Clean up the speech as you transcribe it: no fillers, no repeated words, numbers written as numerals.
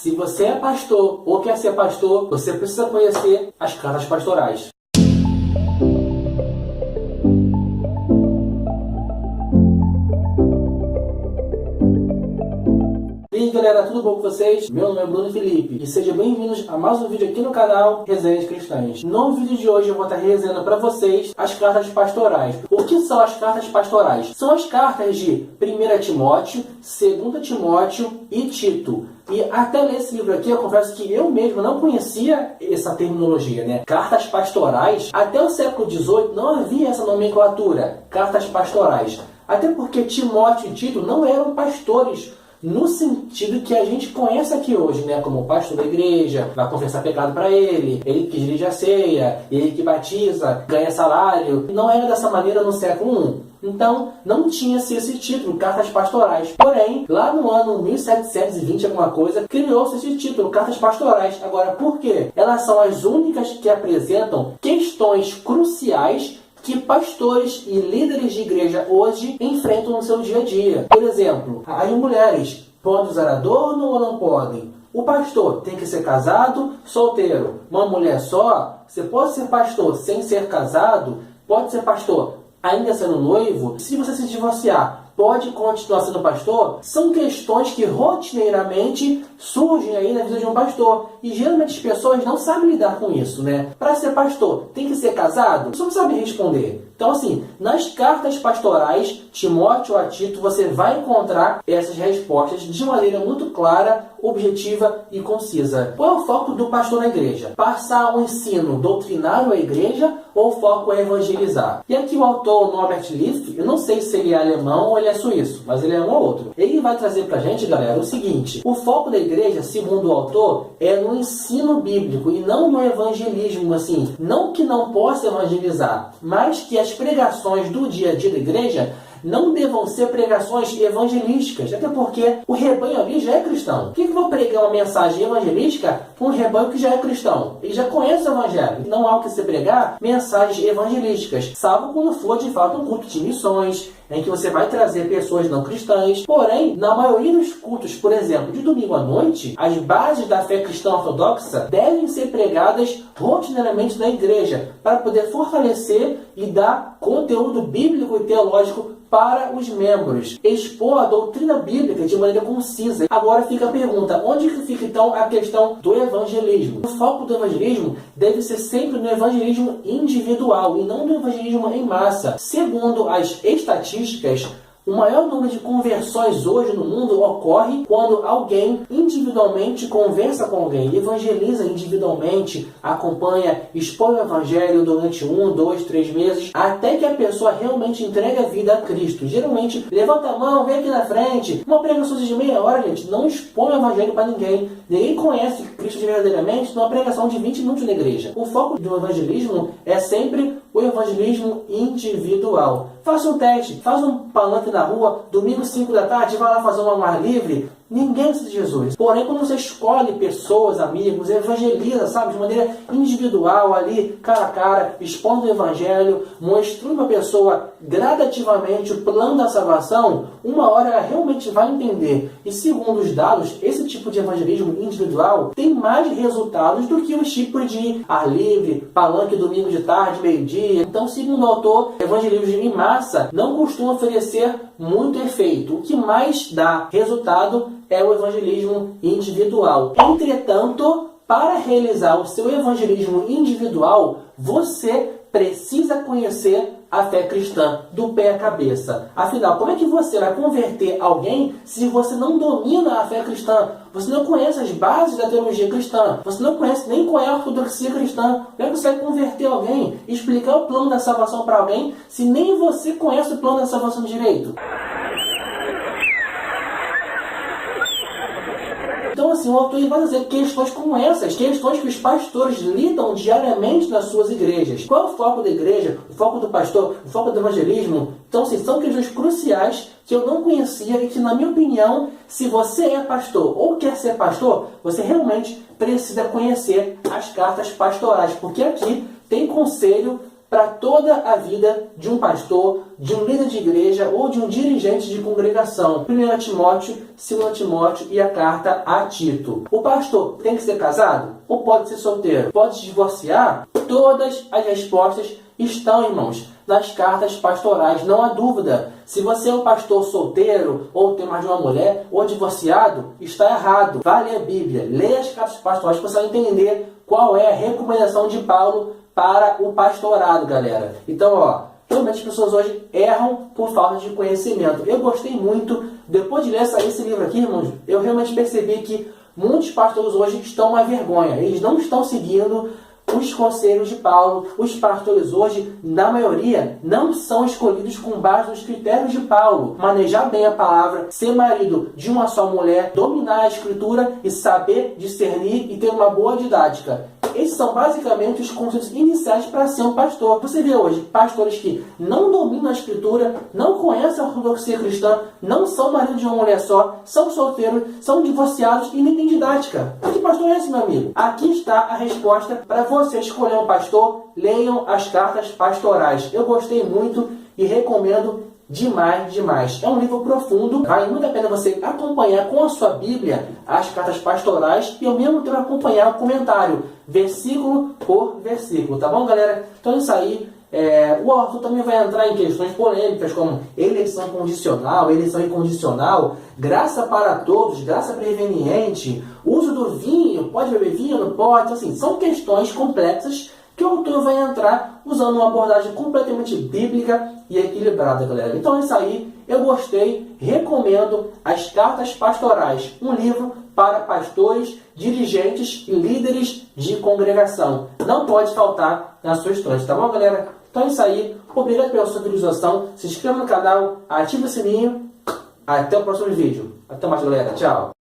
Se você é pastor ou quer ser pastor, você precisa conhecer as cartas pastorais. E aí galera, tudo bom com vocês? Meu nome é Bruno Felipe e sejam bem-vindos a mais um vídeo aqui no canal Resenhas Cristãs. No vídeo de hoje eu vou estar resenhando para vocês as cartas pastorais. O que são as cartas pastorais? São as cartas de 1 Timóteo, 2 Timóteo e Tito. E até ler esse livro aqui, eu confesso que eu mesmo não conhecia essa terminologia, né? Cartas pastorais, até o século XVIII não havia essa nomenclatura, cartas pastorais. Até porque Timóteo e Tito não eram pastores, no sentido que a gente conhece aqui hoje, né? Como pastor da igreja, vai confessar pecado para ele que dirige a ceia, ele que batiza, ganha salário. Não era dessa maneira no século I. Então, não tinha-se esse título, cartas pastorais. Porém, lá no ano 1720, alguma coisa, criou-se esse título, cartas pastorais. Agora, por quê? Elas são as únicas que apresentam questões cruciais que pastores e líderes de igreja hoje enfrentam no seu dia a dia. Por exemplo, as mulheres podem usar adorno ou não podem? O pastor tem que ser casado, solteiro? Uma mulher só? Você pode ser pastor sem ser casado? Pode ser pastor ainda sendo noivo? Se você se divorciar, pode continuar sendo pastor? São questões que rotineiramente surgem aí na vida de um pastor. E geralmente as pessoas não sabem lidar com isso, né? Para ser pastor, tem que ser casado? Você não sabe responder. Então, assim, nas cartas pastorais, Timóteo a Tito, você vai encontrar essas respostas de maneira muito clara, objetiva e concisa. Qual é o foco do pastor na igreja? Passar um ensino doutrinário à igreja ou o foco é evangelizar? E aqui o autor, Norbert Lief, eu não sei se ele é alemão ou ele é suíço, mas ele é um ou outro. Ele vai trazer pra gente, galera, o seguinte: o foco da igreja, segundo o autor, é no ensino bíblico e não no evangelismo, assim. Não que não possa evangelizar, mas que as pregações do dia a dia da igreja não devam ser pregações evangelísticas, até porque o rebanho ali já é cristão. Por que eu vou pregar uma mensagem evangelística para um rebanho que já é cristão? Ele já conhece o evangelho. Não há o que se pregar mensagens evangelísticas, salvo quando for de fato um culto de missões, em que você vai trazer pessoas não cristãs. Porém, na maioria dos cultos, por exemplo, de domingo à noite, as bases da fé cristã ortodoxa devem ser pregadas rotineiramente na igreja, para poder fortalecer e dar conteúdo bíblico e teológico para os membros, expor a doutrina bíblica de maneira concisa. Agora fica a pergunta: onde que fica então a questão do evangelismo? O foco do evangelismo deve ser sempre no evangelismo individual e não no evangelismo em massa. Segundo as estatísticas, o maior número de conversões hoje no mundo ocorre quando alguém individualmente conversa com alguém, evangeliza individualmente, acompanha, expõe o evangelho durante 1, 2, 3 meses, até que a pessoa realmente entregue a vida a Cristo. Geralmente, levanta a mão, vem aqui na frente. Uma pregação de meia hora, gente, não expõe o evangelho para ninguém. Ninguém conhece Cristo verdadeiramente numa pregação de 20 minutos na igreja. O foco do evangelismo é sempre o evangelismo individual. Faça um teste, faz um palanque na rua, domingo 5 da tarde, vai lá fazer um ar livre. Ninguém precisa de Jesus. Porém, quando você escolhe pessoas, amigos, evangeliza, sabe, de maneira individual, ali, cara a cara, expondo o evangelho, mostrando a pessoa gradativamente o plano da salvação, uma hora ela realmente vai entender. E segundo os dados, esse tipo de evangelismo individual tem mais resultados do que os tipos de ar livre, palanque domingo de tarde, meio-dia. Então, segundo o autor, evangelismo em massa não costuma oferecer muito efeito. O que mais dá resultado é o evangelismo individual. Entretanto, para realizar o seu evangelismo individual, você precisa conhecer a fé cristã do pé à cabeça. Afinal, como é que você vai converter alguém se você não domina a fé cristã? Você não conhece as bases da teologia cristã. Você não conhece nem qual é a ortodoxia cristã. Como é que você vai converter alguém, explicar o plano da salvação para alguém, se nem você conhece o plano da salvação direito? Então, assim, o autor vai dizer questões como essas, questões que os pastores lidam diariamente nas suas igrejas. Qual é o foco da igreja, o foco do pastor, o foco do evangelismo? Então, assim, são questões cruciais que eu não conhecia e que, na minha opinião, se você é pastor ou quer ser pastor, você realmente precisa conhecer as cartas pastorais, porque aqui tem conselho para toda a vida de um pastor, de um líder de igreja ou de um dirigente de congregação. 1 Timóteo, 2 Timóteo e a carta a Tito. O pastor tem que ser casado? Ou pode ser solteiro? Pode se divorciar? Todas as respostas estão, irmãos, nas cartas pastorais, não há dúvida. Se você é um pastor solteiro, ou tem mais de uma mulher, ou divorciado, está errado. Vá ler a Bíblia, leia as cartas pastorais para você entender qual é a recomendação de Paulo para o pastorado, galera. Então, realmente as pessoas hoje erram por falta de conhecimento. Eu gostei muito, depois de ler esse livro aqui, irmãos, eu realmente percebi que muitos pastores hoje estão uma vergonha. Eles não estão seguindo os conselhos de Paulo. Os pastores hoje, na maioria, não são escolhidos com base nos critérios de Paulo. Manejar bem a palavra, ser marido de uma só mulher, dominar a escritura e saber discernir e ter uma boa didática. Esses são basicamente os conceitos iniciais para ser um pastor. Você vê hoje pastores que não dominam a escritura, não conhecem a ortodoxia cristã, não são marido de uma mulher só, são solteiros, são divorciados e nem têm didática. Que pastor é esse, meu amigo? Aqui está a resposta para você escolher um pastor. Leiam as cartas pastorais. Eu gostei muito e recomendo demais, demais. É um livro profundo, vale muito a pena você acompanhar com a sua Bíblia as cartas pastorais e ao mesmo tempo acompanhar o comentário, versículo por versículo, tá bom, galera? Então é isso aí. O autor também vai entrar em questões polêmicas como eleição condicional, eleição incondicional, graça para todos, graça preveniente, uso do vinho, pode beber vinho, não pode, assim, são questões complexas que o autor vai entrar usando uma abordagem completamente bíblica e equilibrada, galera. Então é isso aí, eu gostei, recomendo as Cartas Pastorais, um livro para pastores, dirigentes e líderes de congregação. Não pode faltar na sua estante, tá bom, galera? Então é isso aí, obrigado pela sua visualização, se inscreva no canal, ative o sininho, até o próximo vídeo. Até mais, galera, tchau!